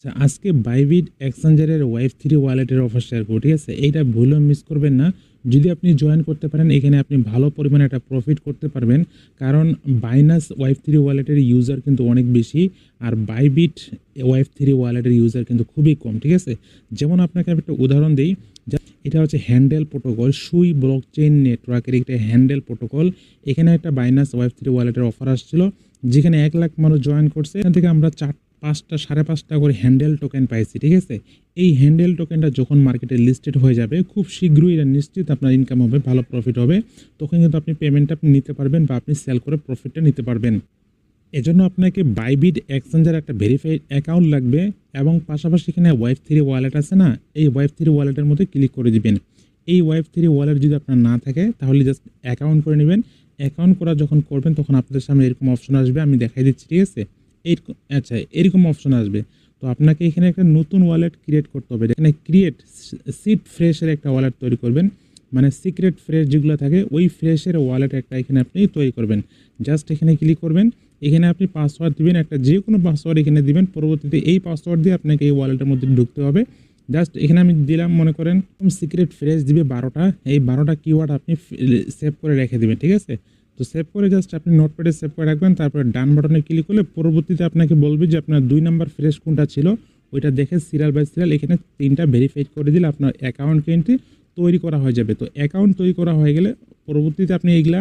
আচ্ছা, আজকে Bybit এক্সচেঞ্জারের wife 3 ওয়ালেটের অফার শেয়ার করব, ঠিক আছে? এইটা ভুলেও মিস করবেন না। যদি আপনি জয়েন করতে পারেন, এখানে আপনি ভালো পরিমাণে একটা প্রফিট করতে পারবেন। কারণ বাইনান্স ওয়াইফ 3 ওয়ালেটের ইউজার কিন্তু অনেক বেশি, আর বাইবিট ওয়াইফ 3 ওয়ালেটের ইউজার কিন্তু খুবই কম, ঠিক আছে? যেমন আপনাকে আমি একটা উদাহরণ দেই। এটা হচ্ছে হ্যান্ডেল প্রোটোকল, সুই ব্লকচেইন নেটওয়ার্কের একটা হ্যান্ডেল প্রোটোকল। এখানে একটা বাইনান্স ওয়াইফ 3 ওয়ালেটের অফার আসছিল, যেখানে 1 লাখ মানুষ জয়েন করছে। এখান থেকে আমরা 5টা 5.5টা করে হ্যান্ডেল টোকেন পাইছি, ঠিক আছে? এই হ্যান্ডেল টোকেনটা যখন মার্কেটে লিস্টেড হয়ে যাবে, খুব শীঘ্রই এটা নিশ্চিত আপনার ইনকাম হবে, ভালো প্রফিট হবে। তখন কিন্তু আপনি পেমেন্টটা আপনি নিতে পারবেন বা আপনি সেল করে প্রফিটটা নিতে পারবেন। এজন্য আপনাকে বাইবিট এক্সচেঞ্জের একটা ভেরিফাইড অ্যাকাউন্ট লাগবে, এবং পাশাপাশি এখানে ওয়াইফ 3 ওয়ালেট আছে না, এই ওয়াইফ 3 ওয়ালেটের মধ্যে ক্লিক করে দিবেন। এই ওয়াইফ 3 ওয়ালেট যদি আপনার না থাকে, তাহলে জাস্ট অ্যাকাউন্ট করে নেবেন। অ্যাকাউন্ট করা যখন করবেন, তখন আপনাদের সামনে এরকম অপশন আসবে, আমি দেখাই দিচ্ছি, ঠিক আছে? এরকম, আচ্ছা, এরকম অপশন আসবে। তো আপনাকে এখানে একটা নতুন ওয়ালেট ক্রিয়েট করতে হবে। এখানে ক্রিয়েট সিট ফ্রেশের একটা ওয়ালেট তৈরি করবেন, মানে সিক্রেট ফ্রেশ যেগুলো থাকে, ওই ফ্রেশের ওয়ালেট একটা এখানে আপনি তৈরি করবেন। জাস্ট এখানে ক্লিক করবেন। এখানে আপনি পাসওয়ার্ড দিবেন, একটা যে কোনো পাসওয়ার্ড এখানে দিবেন। পরবর্তীতে এই পাসওয়ার্ড দিয়ে আপনাকে এই ওয়ালেটের মধ্যে ঢুকতে হবে। জাস্ট এখানে আমি দিলাম, মনে করেন সিক্রেট ফ্রেশ দিবে 12টা। এই 12টা কিওয়ার্ড আপনি সেভ করে রেখে দিবেন, ঠিক আছে? তো সেভ করে জাস্ট আপনি নোটপ্যাডে সেভ করে রাখবেন। তারপরে ডান বাটনে ক্লিক করলে পরবর্তীতে আপনাকে বলবে যে আপনার 2 নাম্বার ফ্রেশ কোনটা ছিল, ওইটা দেখে সিরিয়াল বাই সিরিয়াল এখানে 3টা ভেরিফাইড করে দিলে আপনার অ্যাকাউন্ট কিন্তু তৈরি করা হয়ে যাবে। তো অ্যাকাউন্ট তৈরি করা হয়ে গেলে পরবর্তীতে আপনি এইগুলা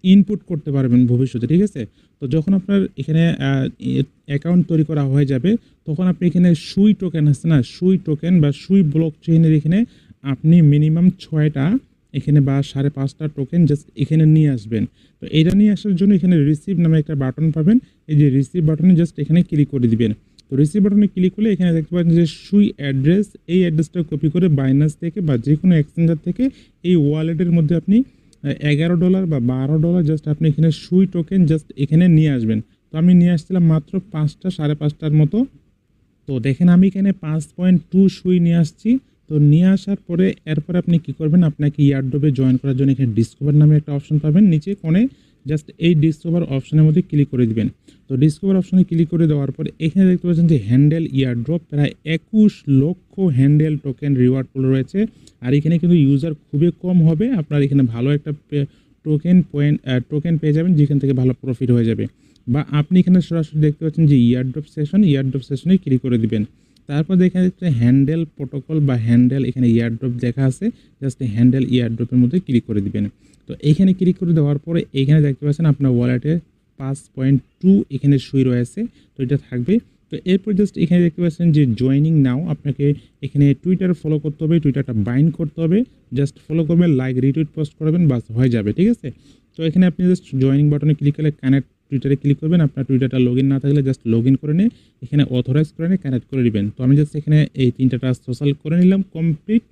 ইনপুট করতে পারবেন ভবিষ্যতে, ঠিক আছে? তো যখন আপনার এখানে অ্যাকাউন্ট তৈরি করা হয়ে যাবে, তখন আপনি এখানে সুই টোকেন আছে না, সুই টোকেন বা সুই ব্লক চেইনের এখানে আপনি মিনিমাম 6টা এখানে বা 5.5টা টোকেন জাস্ট এখানে নিয়ে আসবেন। তো এটা নিয়ে আসার জন্য এখানে রিসিভ নামে একটা বাটন পাবেন। এই যে রিসিভ বাটনে জাস্ট এখানে ক্লিক করে দিবেন। তো রিসিভ বাটনে ক্লিক করলে এখানে দেখতে পাচ্ছেন যে সুই অ্যাড্রেস, এই অ্যাড্রেসটা কপি করে বাইন্যান্স থেকে বা যে কোনো এক্সচেঞ্জার থেকে এই ওয়ালেটের মধ্যে আপনি $11 বা $12 জাস্ট আপনি এখানে সুই টোকেন জাস্ট এখানে নিয়ে আসবেন। তো আমি নিয়ে আসছিলাম মাত্র 5টা 5.5টার মতো। তো দেখেন আমি এখানে 5.2 সুই নিয়ে আসছি। তো নিয়ে আসার পরে এরপর আপনি কি করবেন, আপনাকে ইয়ারড্রপে জয়েন করার জন্য এখানে ডিসকভার নামে একটা অপশন পাবেন নিচে কোণে। জাস্ট এই ডিসকভার অপশনের মধ্যে ক্লিক করে দিবেন। তো ডিসকভার অপশনে ক্লিক করে দেওয়ার পরে এখানে দেখতে পাচ্ছেন যে হ্যান্ডেল ইয়ারড্রপ, প্রায় 21 লক্ষ হ্যান্ডেল টোকেন রিওয়ার্ড পুল রয়েছে। আর এখানে কিন্তু ইউজার খুবই কম হবে। আপনার এখানে ভালো একটা টোকেন পেয়ে যাবেন, যেখান থেকে ভালো প্রফিট হয়ে যাবে। বা আপনি এখানে সরাসরি দেখতে পাচ্ছেন যে ইয়ারড্রপ সেশনে ক্লিক করে দিবেন। তারপর দেখা যাচ্ছে হ্যান্ডেল প্রোটোকল বা হ্যান্ডেল, এখানে ইয়ারড্রপ লেখা আছে, জাস্ট হ্যান্ডেল ইয়ারড্রপের মধ্যে ক্লিক করে দিবেন। তো এইখানে ক্লিক করে দেওয়ার পরে এখানে দেখতে পাচ্ছেন আপনার ওয়ালেটে 5.2 এখানে সুই রয়েছে। তো এটা থাকবে। তো এরপর জাস্ট এখানে দেখতে পাচ্ছেন যে জয়েনিং নাও, আপনাকে এখানে টুইটার ফলো করতে হবে, টুইটারটা বাইন্ড করতে হবে। জাস্ট ফলো করবেন, লাইক রিটুইট পোস্ট করবেন, বাস হয়ে যাবে, ঠিক আছে? তো এখানে আপনি জাস্ট জয়েনিং বাটনে ক্লিক করলে কানেক্ট টুইটারে ক্লিক করবেন। আপনার টুইটারটা লগ ইন না থাকলে জাস্ট লগ ইন করে নিয়ে এখানে অথরাইজ করে নিয়ে কানেক্ট করে দিবেন। তো আমি জাস্ট এখানে এই 3টা টাস্ক সোশ্যাল করে নিলাম, কমপ্লিট।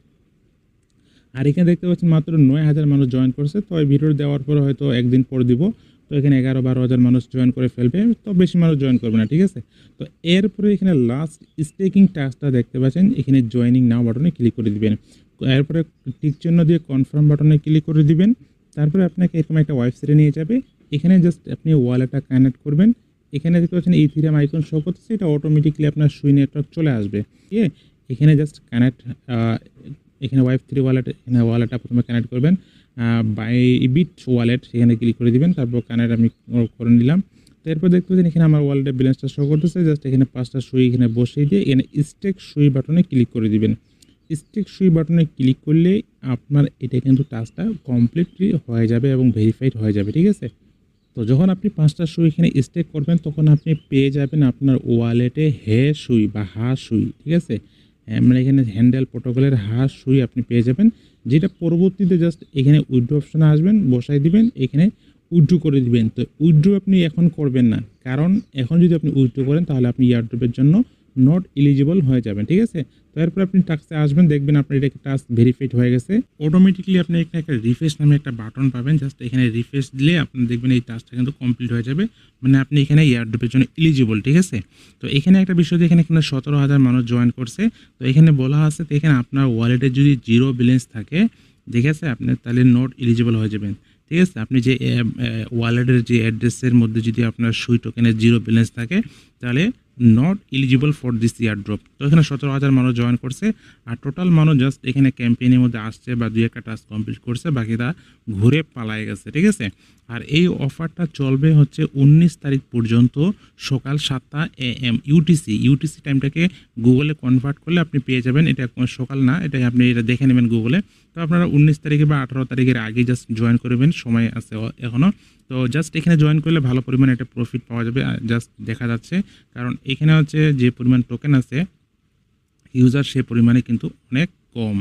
আর এখানে দেখতে পাচ্ছেন মাত্র 9,000 মানুষ জয়েন করছে। তো এই ভিডিও দেওয়ার পরে হয়তো একদিন পর দিব। তো এখানে 11-12 হাজার মানুষ জয়েন করে ফেলবে, তো বেশি মানুষ জয়েন করবে না, ঠিক আছে? তো এরপরে এখানে লাস্ট স্টেকিং টাস্কটা দেখতে পাচ্ছেন, এখানে জয়েনিং নাও বাটনে ক্লিক করে দিবেন। এরপরে টিক চিহ্ন দিয়ে কনফার্ম বাটনে ক্লিক করে দিবেন। তারপরে আপনাকে এরকম একটা ওয়েবসাইটে নিয়ে যাবে। এখানে জাস্ট আপনি ওয়ালেটটা কানেক্ট করবেন। এখানে দেখতে পাচ্ছেন ইথেরিয়াম আইকন শো করতেছে, এটা অটোমেটিক্যালি আপনার সুই নেটওয়ার্ক চলে আসবে। ঠিক আছে? এখানে জাস্ট কানেক্ট, এখানে ওয়াইফ 3 ওয়ালেট, এখানে ওয়ালেটটা প্রথমে কানেক্ট করবেন। বাইবিট ওয়ালেট সেখানে ক্লিক করে দিবেন। তারপর কানেক্ট আমি করে নিলাম। তো এরপর দেখতে পাচ্ছেন এখানে আমার ওয়ালেটের ব্যালেন্সটা শো করতেছে। জাস্ট এখানে 5টা সুই এখানে বসিয়ে দিয়ে এখানে স্টেক সুই বাটনে ক্লিক করে দিবেন। স্টেক সুই বাটনে ক্লিক করলে আপনার এটা কিন্তু টাস্কটা কমপ্লিটলি হয়ে যাবে এবং ভেরিফাইড হয়ে যাবে, ঠিক আছে? তো যখন আপনি 5টা সুই এখানে স্টেক করবেন, তখন আপনি পেয়ে যাবেন আপনার ওয়ালেটে সুই বা সুই, ঠিক আছে? মানে এখানে হ্যান্ডেল প্রোটোকলের সুই আপনি পেয়ে যাবেন, যেটা পরবর্তীতে জাস্ট এখানে উইথড্র অপশনে আসবেন, বসাই দিবেন, এখানে উইথড্র করে দিবেন। তো উইথড্র আপনি এখন করবেন না, কারণ এখন যদি আপনি উইথড্র করেন তাহলে আপনি ইয়ারড্রপের জন্য নট এলিজিবল হয়ে যাবেন, ঠিক আছে? তো এরপর আপনি টাস্কে আসবেন, দেখবেন আপনার এটা টাস্ক ভেরিফাইড হয়ে গেছে। অটোমেটিক্যালি আপনি এখানে একটা রিফ্রেশ নামে একটা বাটন পাবেন, জাস্ট এখানে রিফ্রেশ দিলে আপনি দেখবেন এই টাস্কটা কিন্তু কমপ্লিট হয়ে যাবে, মানে আপনি এখানে ইয়ারড্রপের জন্য এলিজিবল, ঠিক আছে? তো এখানে একটা বিষয়, এখানে 17,000 মানুষ জয়েন করছে। তো এখানে বলা আছে, তো এখানে আপনার ওয়ালেটে যদি 0 ব্যালেন্স থাকে, ঠিক আছে, আপনি তাহলে নট এলিজিবল হয়ে যাবেন, ঠিক আছে? আপনি যে ওয়ালেটের যে অ্যাড্রেসের মধ্যে যদি আপনার সুই টোকেনের 0 ব্যালেন্স থাকে, তাহলে not eligible for this year drop. তো এখানে 17,000 মানুষ জয়েন করছে, আর টোটাল মানুষ জাস্ট এখানে ক্যাম্পেইনের মধ্যে আসছে বা 2-1টা টাস্ক কমপ্লিট করছে, বাকিটা ঘুরে পালায় গেছে, ঠিক আছে। আর এই অফারটা চলবে হচ্ছে 19 তারিখ পর্যন্ত সকাল 7টা AM ইউটিসি টাইমটাকে গুগলে কনভার্ট করলে আপনি পেয়ে যাবেন। এটা কোনো সকাল না, এটা আপনি এটা দেখে নেবেন গুগলে। তো আপনারা 19 তারিখে বা 18 তারিখের আগে জাস্ট জয়েন করবেন, সময় আছে এখনও। তো জাস্ট এখানে জয়েন করলে ভালো পরিমাণে একটা প্রফিট পাওয়া যাবে, জাস্ট দেখা যাচ্ছে। কারণ এখানে হচ্ছে যে পরিমাণ টোকেন আছে ইউজার, সে পরিমাণে কিন্তু অনেক কম।